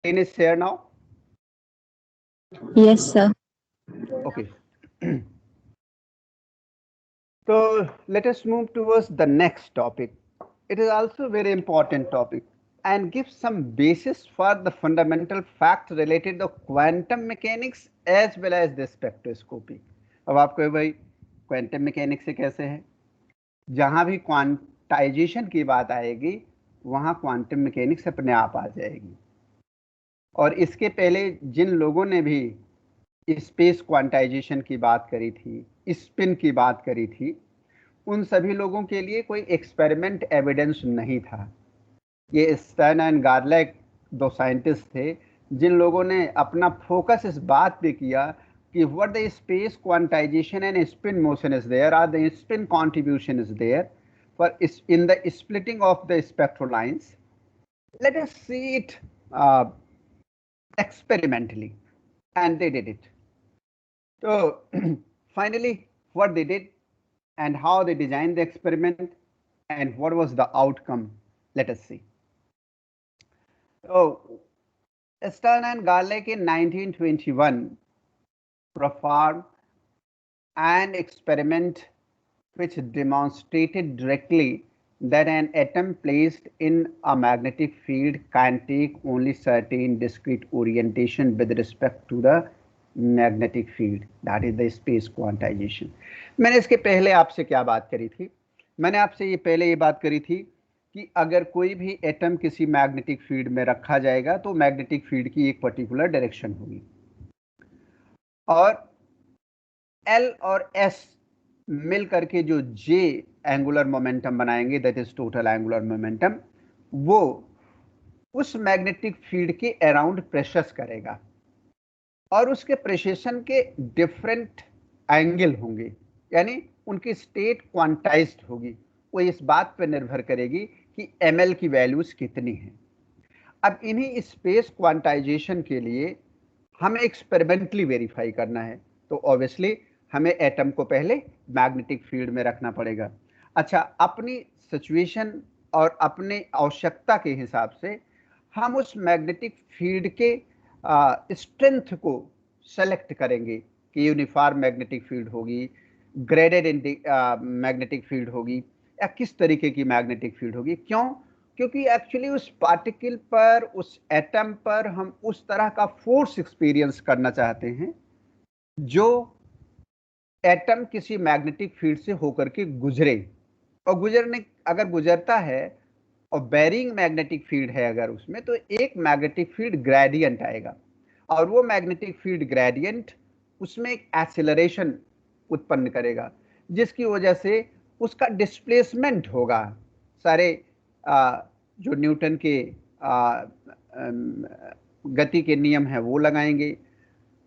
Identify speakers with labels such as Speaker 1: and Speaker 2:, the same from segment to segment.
Speaker 1: screen is shared now?
Speaker 2: Yes, sir.
Speaker 1: Okay. So let us move towards the next topic. It is also a very important topic and gives some basis for the fundamental facts related to quantum mechanics as well as the spectroscopy. अब आपको भाई quantum mechanics से कैसे है, जहां भी quantization की बात आएगी वहां क्वांटम मैकेनिक्स अपने आप आ जाएगी। और इसके पहले जिन लोगों ने भी स्पेस क्वांटाइजेशन की बात करी थी, स्पिन की बात करी थी, उन सभी लोगों के लिए कोई एक्सपेरिमेंट एविडेंस नहीं था। ये स्टर्न एंड गार्लेक दो साइंटिस्ट थे जिन लोगों ने अपना फोकस इस बात पे किया कि what the space quantization and spin motion is there are the spin contribution is there for in the splitting of the spectral lines. Let us see it experimentally, and they did it. So finally what they did and how they designed the experiment and what was the outcome, let us see. So Stern and Garlick in 1921 performed an experiment which demonstrated directly that an atom placed in a magnetic field can take only certain discrete orientation with respect to the magnetic field, that is the space quantization. मैंने इसके पहले आपसे क्या बात करी थी? मैंने आपसे ये पहले ये बात करी थी कि अगर कोई भी एटम किसी मैग्नेटिक फील्ड में रखा जाएगा तो मैग्नेटिक फील्ड की एक पर्टिकुलर डायरेक्शन होगी और L और S मिल करके जो J एंगुलर मोमेंटम बनाएंगे, that is total angular momentum, वो उस मैग्नेटिक फील्ड के अराउंड प्रेशस करेगा और उसके प्रेशेशन के डिफरेंट एंगल होंगे, यानी उनकी स्टेट क्वांटाइज्ड होगी। वो इस बात पर निर्भर करेगी कि ml की वैल्यूज कितनी हैं। अब इन्हीं स्पेस क्वांटाइजेशन के लिए हमें एक्सपेरिमेंटली वेरीफाई करना है, तो ऑब्वियसली हमें एटम को पहले मैग्नेटिक फील्ड में रखना पड़ेगा। अच्छा, अपनी सिचुएशन और अपनी आवश्यकता के हिसाब से हम उस मैग्नेटिक फील्ड के स्ट्रेंथ को सेलेक्ट करेंगे कि यूनिफॉर्म मैग्नेटिक फील्ड होगी, ग्रेडेड मैग्नेटिक फील्ड होगी, या किस तरीके की मैग्नेटिक फील्ड होगी। क्यों? क्योंकि एक्चुअली उस पार्टिकल पर, उस एटम पर हम उस तरह का फोर्स एक्सपीरियंस करना चाहते हैं जो एटम किसी मैग्नेटिक फील्ड से होकर के गुजरे, और अगर गुजरता है और बेरिंग मैग्नेटिक फील्ड है अगर उसमें, तो एक मैग्नेटिक फील्ड ग्रेडियंट आएगा और वो मैग्नेटिक फील्ड ग्रेडियंट उसमें एक एक्सेलरेशन उत्पन्न करेगा जिसकी वजह से उसका डिस्प्लेसमेंट होगा। सारे जो न्यूटन के गति के नियम हैं वो लगाएंगे,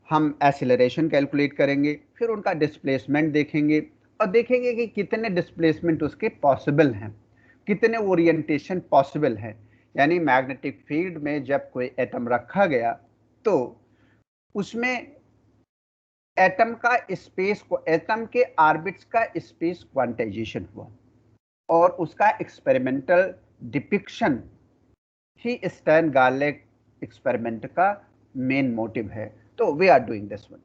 Speaker 1: हम एक्सेलरेशन कैलकुलेट करेंगे, फिर उनका डिस्प्लेसमेंट देखेंगे और देखेंगे कि कितने डिस्प्लेसमेंट उसके पॉसिबल हैं, कितने ओरिएंटेशन पॉसिबल हैं। यानी मैग्नेटिक फील्ड में जब कोई एटम रखा गया तो उसमें एटम का स्पेस को, एटम के ऑर्बिट्स का स्पेस क्वांटाइजेशन हुआ और उसका एक्सपेरिमेंटल डिपिक्शन ही स्टर्न गार्लेक एक्सपेरिमेंट का मेन मोटिव है। तो we are doing this one.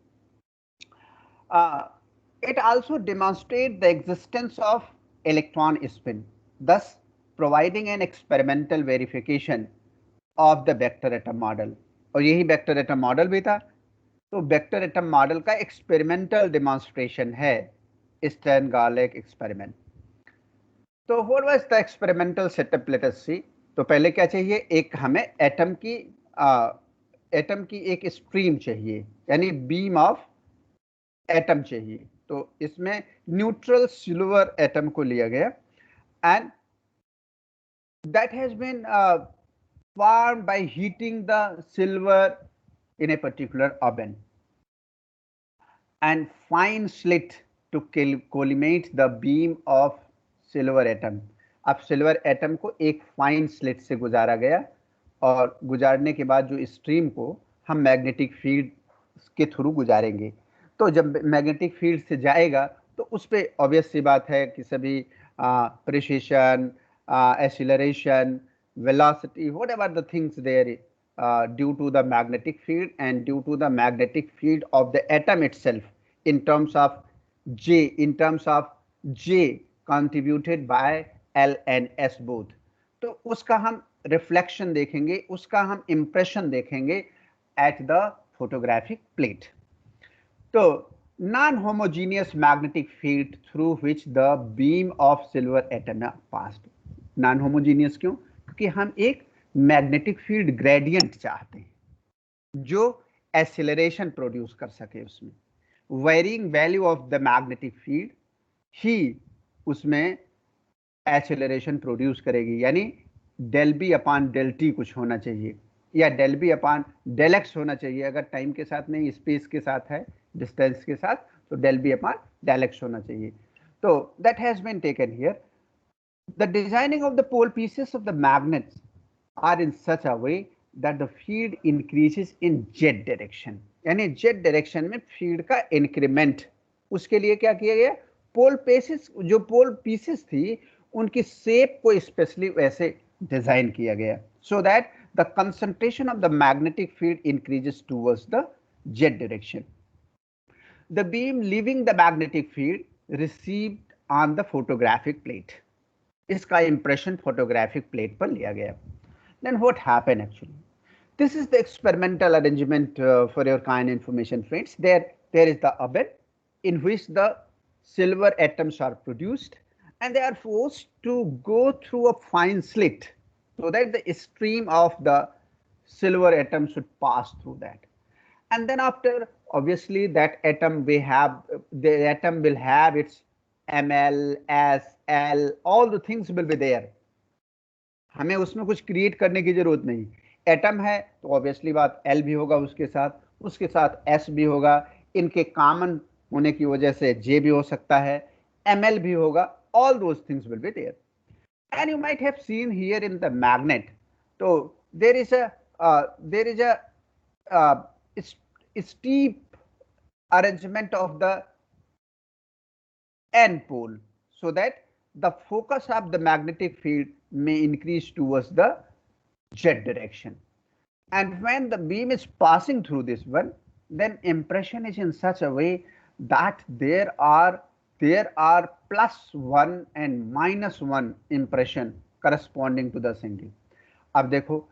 Speaker 1: It also demonstrates the existence of electron spin, thus providing an experimental verification of the vector atom model. और यही वेक्टर एटम मॉडल भी था। तो वेक्टर एटम मॉडल का experimental demonstration है Stern गार्लेक experiment. तो what was the experimental setup, let us see. तो पहले क्या चाहिए, एक हमें एटम की एक स्ट्रीम चाहिए, यानी बीम ऑफ एटम चाहिए। तो इसमें न्यूट्रल सिल्वर एटम को लिया गया and that has been formed by heating the silver in a particular oven and fine slit to collimate the beam of silver atom. अब सिल्वर एटम को एक fine slit से गुजारा गया और गुजारने के बाद जो स्ट्रीम को हम मैग्नेटिक फील्ड के थ्रू गुजारेंगे। तो जब मैग्नेटिक फील्ड से जाएगा तो उस पर ऑब्वियस सी बात है कि सभी precession, acceleration, velocity, whatever the things there due to the magnetic field and due to the magnetic field of the atom itself in terms of J contributed by L and S both. तो उसका हम reflection देखेंगे, उसका हम impression देखेंगे at the photographic plate. तो non-homogeneous magnetic field through which the beam of silver atom passed. non-homogeneous क्यों? क्योंकि हम एक मैग्नेटिक फील्ड ग्रेडियंट चाहते हैं जो एक्सेलरेशन प्रोड्यूस कर सके. उसमें varying value of the magnetic field ही उसमें एक्सेलरेशन प्रोड्यूस करेगी. यानी del B upon del T कुछ होना चाहिए या del B upon del X होना चाहिए. अगर टाइम के साथ नहीं, स्पेस के साथ है, डिस्टेंस के साथ, तो del B upon del X होना चाहिए. तो that has been taken here. The designing of the pole pieces of the magnets are in such a way that the field increases in Z direction. यानी Z direction में field का increment. उसके लिए क्या किया गया? पोल पीसेस थी उनकी शेप को स्पेशली वैसे डिजाइन किया गया, so that the concentration of the magnetic field increases towards the z direction. The beam leaving the magnetic field received on the photographic plate. इसका impression photographic plate पर लिया गया. Then what happened actually? This is the experimental arrangement for your kind information, friends. There is the oven in which the silver atoms are produced and they are forced to go through a fine slit so that the stream of the silver atom should pass through that. And then after, obviously that atom will have its ml, s, l, all the things will be there. हमें उसमें कुछ create करने की जरूरत नहीं. Atom है तो obviously बात L भी होगा, उसके साथ S भी होगा. इनके कॉमन होने की वजह से J भी हो सकता है, Ml भी होगा. All those things will be there. And you might have seen here in the magnet. So there is a steep arrangement of the N pole, so that the focus of the magnetic field may increase towards the Z direction. And when the beam is passing through this one, then impression is in such a way that there are +1 and -1 impression corresponding to the single. अब देखो,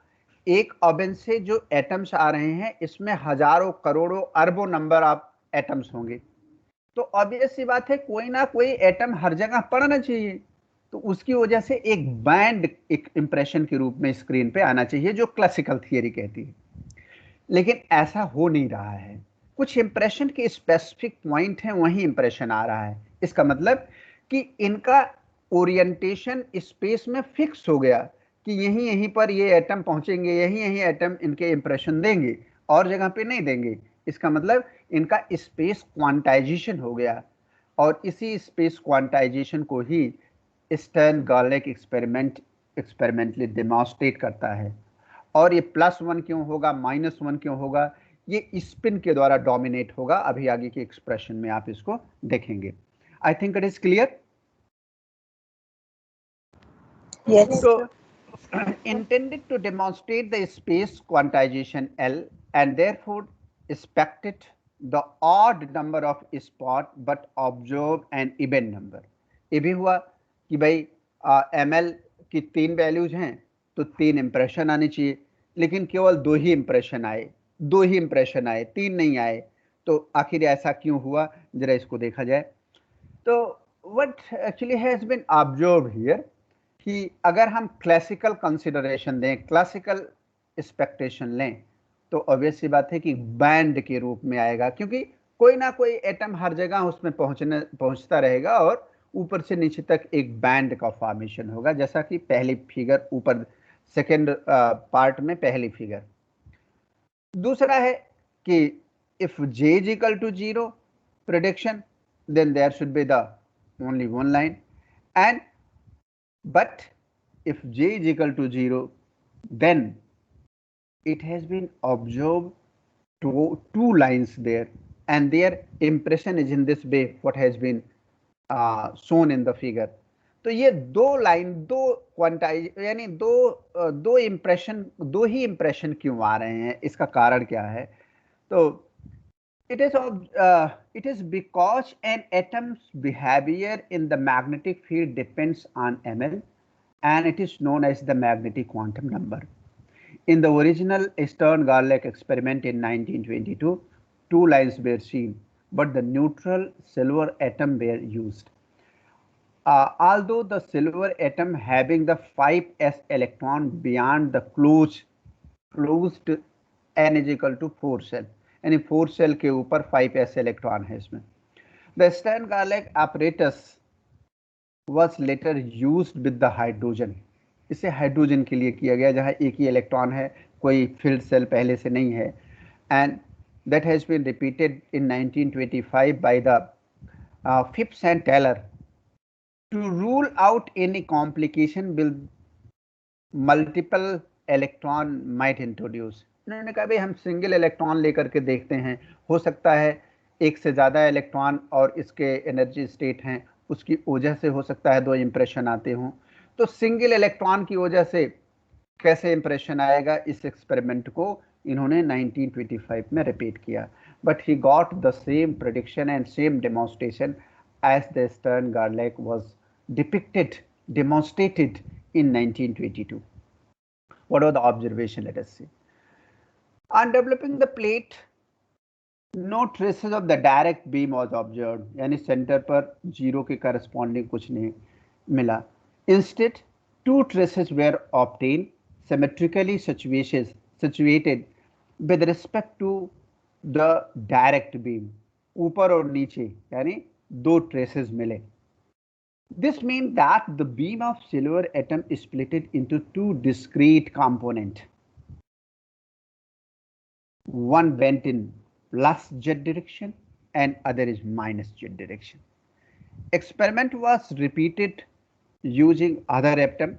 Speaker 1: एक oven से जो atoms आ रहे हैं इसमें हजारों, करोड़ों, अरबों नंबर ऑफ एटम्स होंगे. तो ऑब्वियस सी बात है कोई ना कोई एटम हर जगह पड़ना चाहिए. तो उसकी वजह से एक बैंड एक इंप्रेशन के रूप में स्क्रीन पे आना चाहिए, जो क्लासिकल थियरी कहती है. लेकिन ऐसा हो नहीं रहा है. कुछ इंप्रेशन के स्पेसिफिक पॉइंट हैं, वहीं इंप्रेशन आ रहा है. इसका मतलब कि इनका ओरिएंटेशन स्पेस में फिक्स हो गया कि यहीं पर ये एटम पहुंचेंगे, यहीं एटम इनके इंप्रेशन देंगे, और जगह पे नहीं देंगे. इसका मतलब इनका स्पेस क्वांटाइजेशन हो गया. और इसी स्पेस क्वांटाइजेशन को ही स्टर्न गार्लिक एक्सपेरिमेंटली डेमोन्स्ट्रेट करता है. और ये +1 क्यों होगा, -1 क्यों होगा, ये स्पिन के द्वारा डोमिनेट होगा. अभी आगे के एक्सप्रेशन में आप इसको देखेंगे. I think it is clear. So intended to demonstrate the space quantization L and therefore expected the odd number of spot but observe an even number. ये भी हुआ कि भाई ml की 3 वैल्यूज हैं तो 3 इंप्रेशन आने चाहिए, लेकिन केवल 2 ही इंप्रेशन आए, 3 नहीं आए. तो आखिर ऐसा क्यों हुआ, जरा इसको देखा जाए. तो what actually has been observed here कि अगर हम क्लासिकल कंसिडरेशन दें, क्लासिकल एक्सपेक्टेशन लें, तो ऑब्वियस सी बात है कि बैंड के रूप में आएगा, क्योंकि कोई ना कोई एटम हर जगह उसमें पहुंचता रहेगा और ऊपर से नीचे तक एक बैंड का फॉर्मेशन होगा, जैसा कि पहली फिगर ऊपर सेकेंड पार्ट में पहली फिगर. दूसरा है कि if j is equal to 0 prediction, then there should be the only one line. And but if j is equal to 0, then it has been observed two lines there, and their impression is in this way, what has been shown in the figure. तो ये दो line, दो quantize यानी दो ही impression क्यों आ रहे हैं, इसका कारण क्या है? तो it is because an atom's behavior in the magnetic field depends on ml, and it is known as the magnetic quantum number. In the original Stern-Garlick experiment in 1922, two lines were seen, but the neutral silver atom were used. Although the silver atom having the 5s electron beyond the closed n is equal to 4 cell, यानी 4 cell के ऊपर 5s electron है इसमें. The Stern-Garlick apparatus was later used with the hydrogen. इसे hydrogen के लिए किया गया जहां एक ही इलेक्ट्रॉन है, कोई फील्ड सेल पहले से नहीं है. And that has been repeated in 1925 by the Phipps and Taylor to rule out any complication with multiple electron might introduce. उन्होंने कहा भाई हम सिंगल इलेक्ट्रॉन लेकर के देखते हैं, हो सकता है एक से ज़्यादा इलेक्ट्रॉन और इसके एनर्जी स्टेट हैं, उसकी वजह से हो सकता है दो इंप्रेशन आते हों. तो सिंगल इलेक्ट्रॉन की वजह से कैसे इंप्रेशन आएगा, इस एक्सपेरिमेंट को इन्होंने 1925 में रिपीट किया. But he got the same prediction and same demonstration as the Stern Gerlach was demonstrated in 1922. What was the observation? Let us see. On developing the plate, no traces of the direct beam was observed. यानी centre पर zero के corresponding कुछ नहीं मिला. Instead, two traces were obtained symmetrically situated with respect to the direct beam. ऊपर और नीचे यानी दो traces मिले. This means that the beam of silver atom is split into two discrete components. One bent in plus z direction and other is minus z direction. Experiment was repeated using other atom,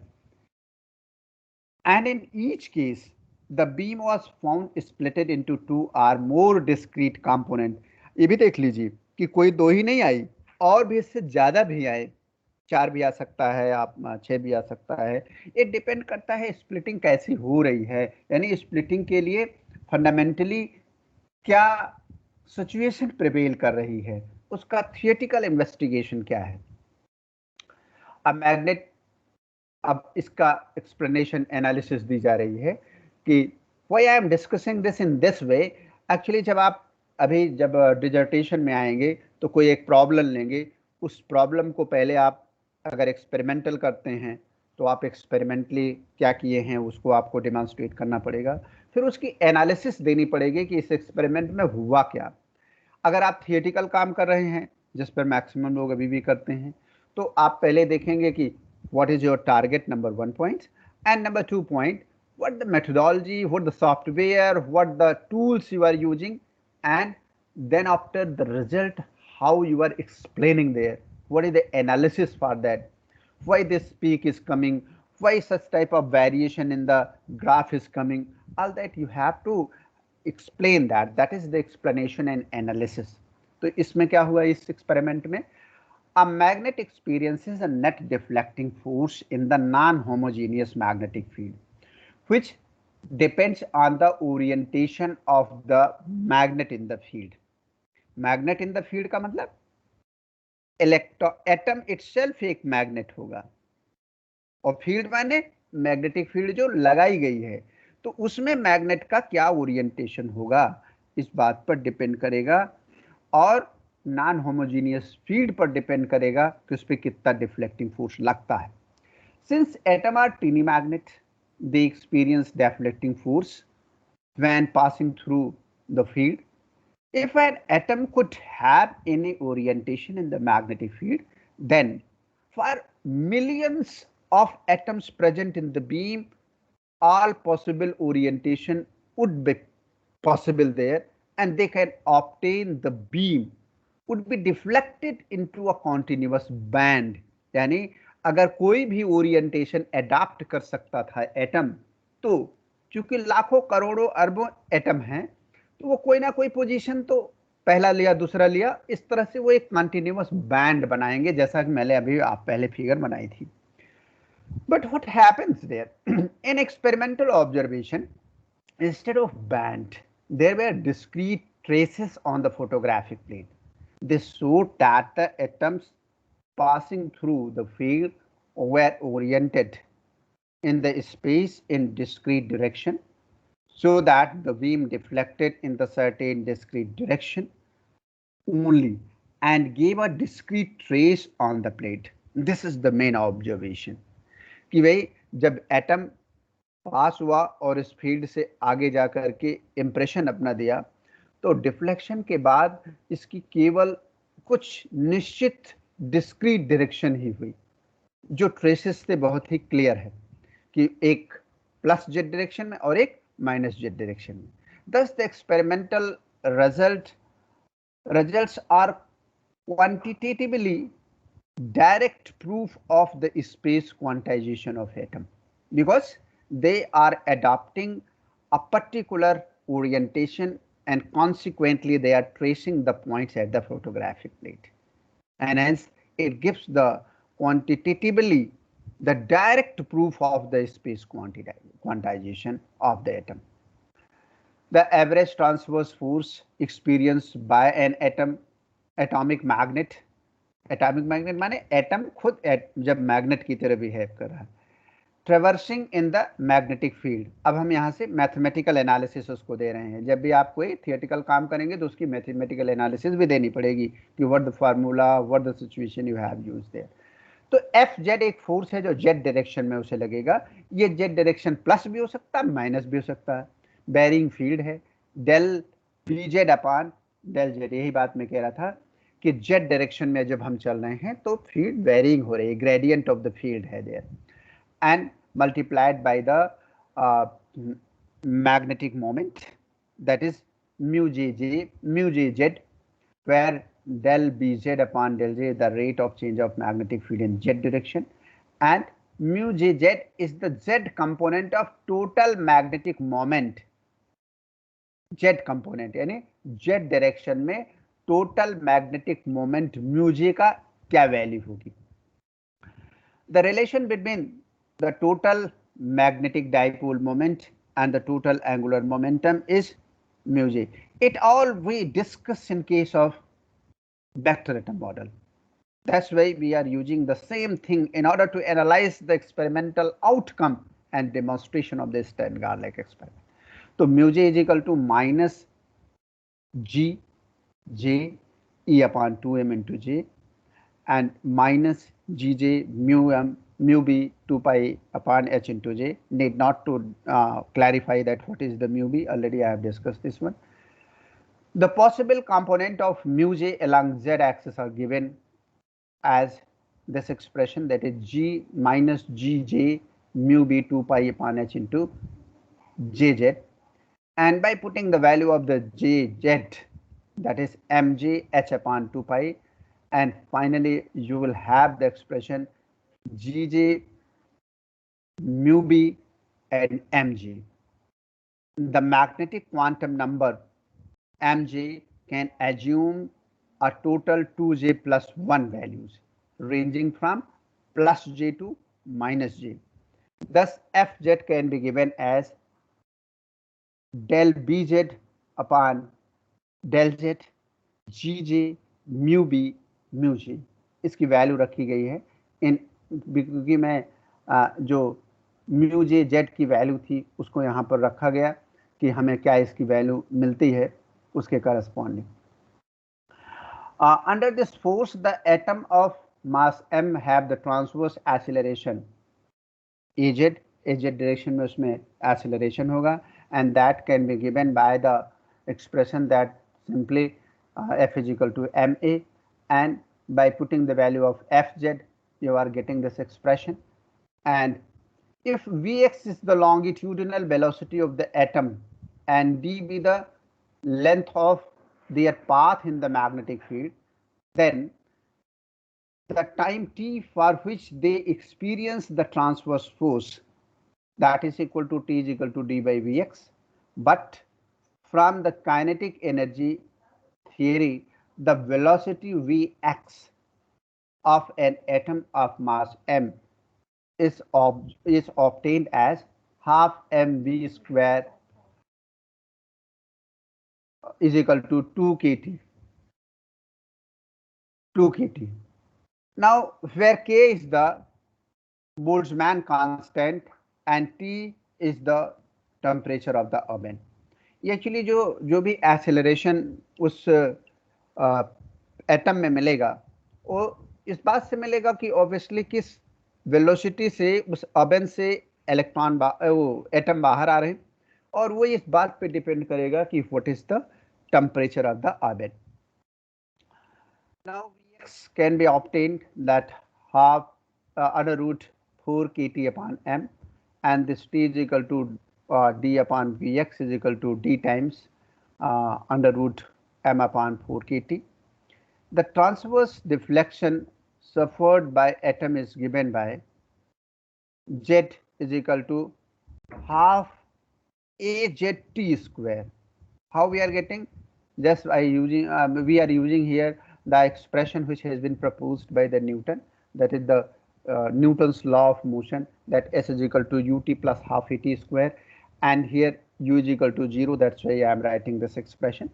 Speaker 1: and in each case the beam was found split into two or more discrete component. ये भी देख लीजिए कि कोई दो ही नहीं आई, और भी इससे ज्यादा भी आए, 4 भी आ सकता है, आप 6 भी आ सकता है. ये डिपेंड करता है स्प्लिटिंग कैसी हो रही है, यानी स्प्लिटिंग के लिए फंडामेंटली क्या सिचुएशन प्रिवेल कर रही है, उसका थियोरेटिकल इन्वेस्टिगेशन क्या है. अब मैग्नेट, अब इसका एक्सप्लेनेशन एनालिसिस दी जा रही है कि why I am discussing this in this way. Actually जब आप अभी जब डिजर्टेशन में आएंगे तो कोई एक प्रॉब्लम लेंगे, उस प्रॉब्लम को पहले आप अगर एक्सपेरिमेंटल करते हैं तो आप एक्सपेरिमेंटली क्या किए हैं उसको आपको डेमोन्स्ट्रेट करना पड़ेगा, फिर उसकी एनालिसिस देनी पड़ेगी कि इस एक्सपेरिमेंट में हुआ क्या. अगर आप थियोरेटिकल काम कर रहे हैं, जिस पर मैक्सिमम लोग अभी भी करते हैं, तो आप पहले देखेंगे कि what is your target, number 1 point, and number 2 point, what the methodology, what the software, what the tools you are using, and then after the result, how you are explaining there, what is the analysis for that, why this peak is coming, why such type of variation in the graph is coming, all that you have to explain that. That is the explanation and analysis. तो इसमें क्या हुआ इस experiment में? A magnet experiences a net deflecting force in the non-homogeneous magnetic field, which depends on the orientation of the magnet in the field. Magnet in the field का मतलब atom itself एक magnet होगा, और field माने magnetic field जो लगाई गई है, तो उसमें मैग्नेट का क्या ओरिएंटेशन होगा, इस बात पर डिपेंड करेगा, और नॉन होमोजीनियस फील्ड पर डिपेंड करेगा कि उस पर कितना डिफ्लेक्टिंग फोर्स लगता है. Since atom are tiny magnet, they experience deflecting force when passing through the field. If an atom could have any orientation in the magnetic field, then for millions of atoms present in the beam, all possible orientation would be possible there, and they can obtain the beam would be deflected into a continuous band. यानी अगर कोई भी orientation adapt कर सकता था atom, तो चूंकि लाखों करोड़ों अरबों एटम हैं, तो वो कोई ना कोई पोजीशन तो पहला लिया दूसरा लिया, इस तरह से वो एक कंटिन्यूअस बैंड बनाएंगे, जैसा कि मैंने अभी आप पहले फिगर बनाई थी. But what happens there? In experimental observation, instead of band, there were discrete traces on the photographic plate. This showed that the atoms passing through the field were oriented in the space in discrete direction, so that the beam deflected in the certain discrete direction only and gave a discrete trace on the plate. This is the main observation. कि भाई जब atom पास हुआ और इस field से आगे जाकर के इंप्रेशन अपना दिया, तो डिफ्लेक्शन के बाद इसकी केवल कुछ निश्चित डिस्क्रीट डायरेक्शन ही हुई. जो ट्रेसेस थे बहुत ही क्लियर है कि एक प्लस जेड डायरेक्शन में और एक माइनस जेड डायरेक्शन में. दस the experimental results are quantitatively direct proof of the space quantization of atom, because they are adopting a particular orientation and consequently they are tracing the points at the photographic plate, and hence it gives the quantitatively the direct proof of the space quantization of the atom. The average transverse force experienced by an atomic magnet माने atom खुद जब magnet की तरह behave कर रहा है, traversing in the magnetic field. अब हम यहाँ से मैथमेटिकल एनालिसिस उसको दे रहे हैं. जब भी आप कोई थियोरेटिकल काम करेंगे तो उसकी मैथमेटिकल एनालिसिस भी देनी पड़ेगी कि what the formula, what the situation you have used there. तो एफ जेड एक फोर्स है जो जेड डायरेक्शन में उसे लगेगा. ये जेड डायरेक्शन प्लस भी हो सकता है, माइनस भी हो सकता है. बेरिंग फील्ड है del B Z upon del Z. यही बात मैं कह रहा था कि जेड डायरेक्शन में जब हम चल रहे हैं तो फील्ड वेरिंग हो रही है, ग्रेडियंट ऑफ द फील्ड है there, and multiplied by the magnetic moment, that is mu j z, where del bz upon del j the rate of change of magnetic field in z direction, and mu jz is the z component of total magnetic moment. z component यानी z direction में total magnetic moment mu जे का क्या value होगी. The relation between the total magnetic dipole moment and the total angular momentum is mu j. It all we discuss in case of vector atom model. That's why we are using the same thing in order to analyze the experimental outcome and demonstration of this Stern-Garlick experiment. So mu j is equal to minus g j e upon 2m into j and minus gj mu b 2 pi upon h into j. Need not to clarify that what is the mu b, already I have discussed this one. The possible component of mu j along z axis are given as this expression, that is g minus gj mu b 2 pi upon h into jz, and by putting the value of the jz, that is mj h upon 2 pi, and finally you will have the expression gj mu b and mg. The magnetic quantum number mj can assume a total 2j plus 1 values ranging from plus j to minus j. Thus fz can be given as del bz upon del z gj mu b mu j. इसकी value रखी गई है इन, क्योंकि मैं जो mu जे Z की value थी उसको यहाँ पर रखा गया कि हमें क्या इसकी वैल्यू मिलती है उसके corresponding. Under this force the atom of mass m have the transverse acceleration az, az direction में उसमें एक्सीलरेशन होगा, and that can be given by the expression that simply f is equal to ma, and by putting the value of fz you are getting this expression. And if Vx is the longitudinal velocity of the atom and d be the length of their path in the magnetic field, then the time t for which they experience the transverse force, that is equal to t is equal to d by Vx, but from the kinetic energy theory, the velocity Vx of an atom of mass m is obtained as half mv square is equal to 2 kt. 2 kt. Now, where k is the Boltzmann constant and T is the temperature of the oven. Actually जो भी acceleration उस atom में मिलेगा वो इस बात से मिलेगा कि ऑब्वियसली किस वेलोसिटी से उस ओवन से इलेक्ट्रॉन वो एटम बाहर आ रहे हैं, और वो इस बात पे डिपेंड करेगा कि what is the temperature of the oven. Now Vx can be obtained that half under root 4 kt upon m, and this T is equal to d upon Vx is equal to d times under root m upon 4 kt. The transverse deflection suffered by atom is given by Z is equal to half AZT square. How we are getting? Just by using we are using here the expression which has been proposed by the Newton, that is the Newton's law of motion, that S is equal to ut plus half at square, and here u is equal to 0, that's why I am writing this expression,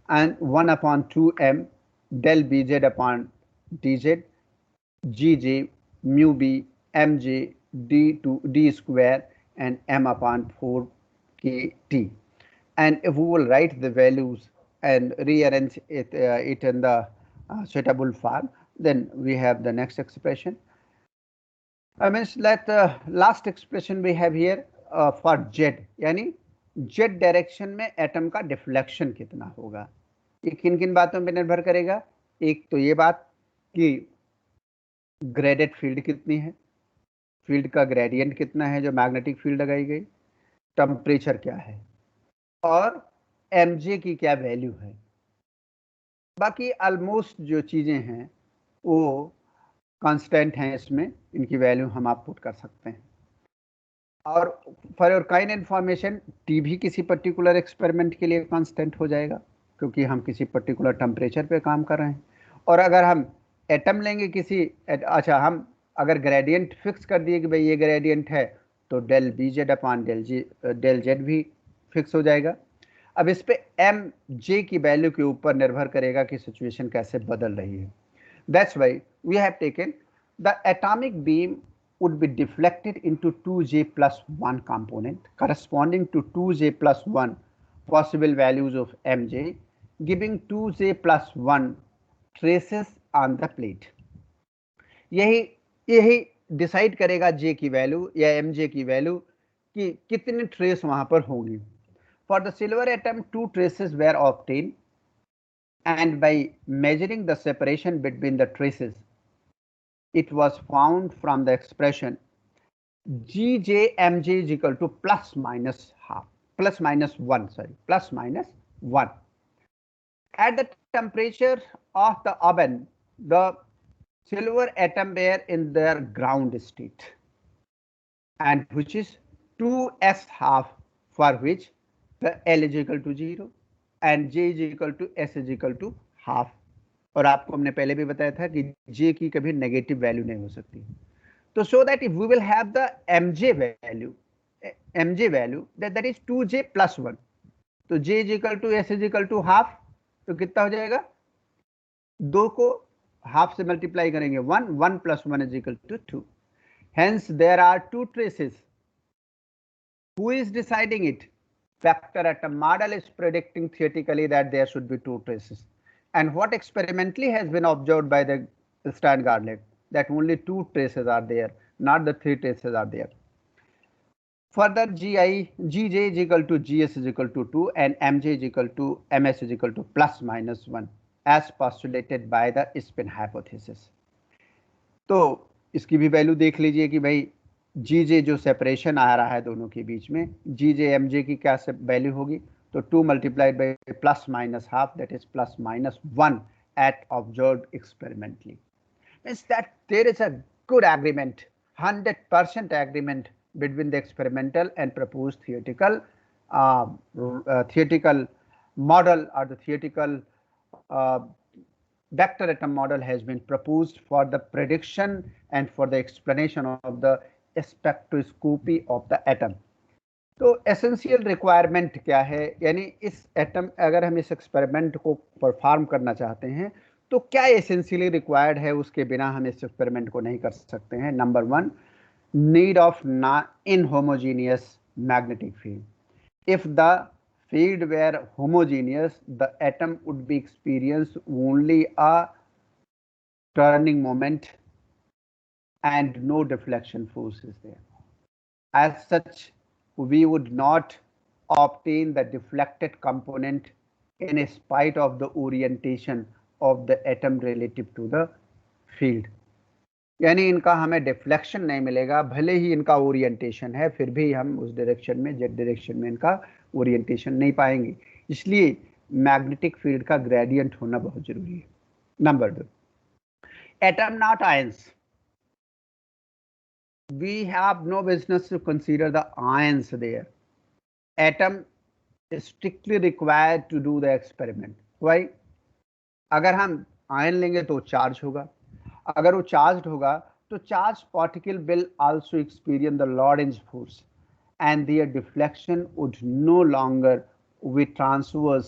Speaker 1: and 1 upon 2m del bz upon dz gj mu b mj d square and m upon 4 kt. And if we will write the values and rearrange it in the suitable form, then we have the next expression. I mean that last expression we have here for z, यानी z direction में atom का deflection कितना होगा. ये किन किन बातों पे निर्भर करेगा? एक तो ये बात कि ग्रेडेड फील्ड कितनी है, फील्ड का ग्रेडियंट कितना है जो मैग्नेटिक फील्ड लगाई गई, टेम्परेचर क्या है, और mj की क्या वैल्यू है. बाकी ऑलमोस्ट जो चीजें हैं वो कांस्टेंट हैं, इसमें इनकी वैल्यू हम आप पुट कर सकते हैं. और for your kind information, T भी किसी पर्टिकुलर एक्सपेरिमेंट के लिए कांस्टेंट हो जाएगा क्योंकि हम किसी पर्टिकुलर टेम्परेचर पे काम कर रहे हैं. और अगर हम एटम लेंगे किसी, अच्छा हम अगर ग्रेडियंट फिक्स कर दिए कि भाई ये ग्रेडियंट है, तो del B Z upon del Z भी फिक्स हो जाएगा. अब इस पे एम जे की वैल्यू के ऊपर निर्भर करेगा कि सिचुएशन कैसे बदल रही है. That's why we have taken the atomic beam would be deflected into 2j plus 1 component corresponding to 2j plus 1 possible values of mj, giving 2j plus 1 traces on the plate. यही decide करेगा j की value या mj की value कि कितने trace वहां पर होंगी. For the silver atom 2 traces were obtained, and by measuring the separation between the traces, it was found from the expression GJMJ is equal to plus minus 1. At the temperature of the oven, the silver atom were in their ground state, and which is 2s half, for which the L is equal to 0 and J is equal to S is equal to half. और आपको हमने पहले भी बताया था कि J की कभी नेगेटिव वैल्यू नहीं हो सकती. तो so that if we will have the mj value that is 2j plus 1, तो J is equal to S is equal to half, तो कितना हो जाएगा? 2 को हाफ से मल्टीप्लाई करेंगे 1 plus 1 is equal to 2. Hence there are 2 traces. Who is deciding it? Vector atom model is predicting theoretically that there should be 2 traces, and what experimentally has been observed by the Stein-Garlett, that only 2 traces are there, not the 3 traces are there. Further, Gj is equal to Gs is equal to 2 and Mj is equal to Ms is equal to plus minus 1 as postulated by the spin hypothesis. तो इसकी भी value देख लीजिए कि भाई जीजे जो separation आ रहा है दोनों के बीच में, जीजे एमजे की क्या वैल्यू होगी, तो 2 multiplied by plus minus half, that is plus minus 1 at observed experimentally. Means that there is a good agreement, 100% agreement between the experimental and proposed theoretical model or the theoretical vector atom model has been proposed for the prediction and for the explanation of the spectroscopy of the atom. तो essential requirement क्या है, यानी इस atom अगर हम इस experiment को perform करना चाहते हैं तो क्या एसेंशियली रिक्वायर्ड है, उसके बिना हम इस एक्सपेरिमेंट को नहीं कर सकते हैं. Number 1, need of inhomogeneous magnetic field. If the field were homogeneous, the atom would be experience only a turning moment and no deflection force is there. As such, we would not obtain the deflected component in spite of the orientation of the atom relative to the field. यानी इनका हमें deflection नहीं मिलेगा, भले ही इनका orientation है, फिर भी हम उस डायरेक्शन में, जेड डायरेक्शन में इनका ओरिएंटेशन नहीं पाएंगे. इसलिए मैग्नेटिक फील्ड का ग्रेडियंट होना बहुत जरूरी है. Number 2, atom not ions. We have no business to consider the ions there. Atom strictly required to do the experiment. Why? अगर हम आयन लेंगे तो चार्ज होगा, अगर वो चार्ज होगा तो charge particle will also experience the Lorentz force and their deflection would no longer be transverse,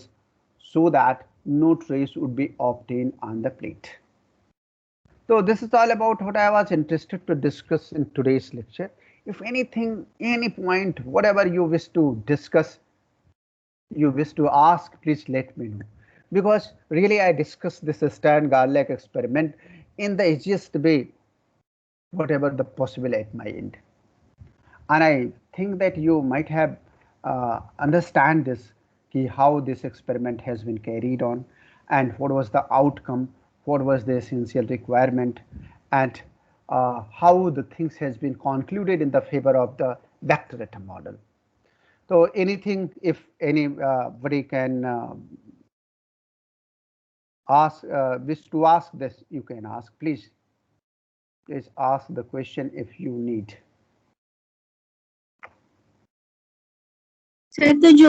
Speaker 1: so that no trace would be obtained on the plate. So this is all about what I was interested to discuss in today's lecture. If anything, any point, whatever you wish to discuss, you wish to ask, please let me know. Because really I discussed this Stern-Garlach experiment in the easiest way, whatever the possible at my end. And I think that you might have understand this, how this experiment has been carried on and what was the outcome, what was the essential requirement, and how the things has been concluded in the favor of the vector atom model. So anything, if anybody can wish to ask this, you can ask. Please ask the question if you need.
Speaker 2: Sir, तो जो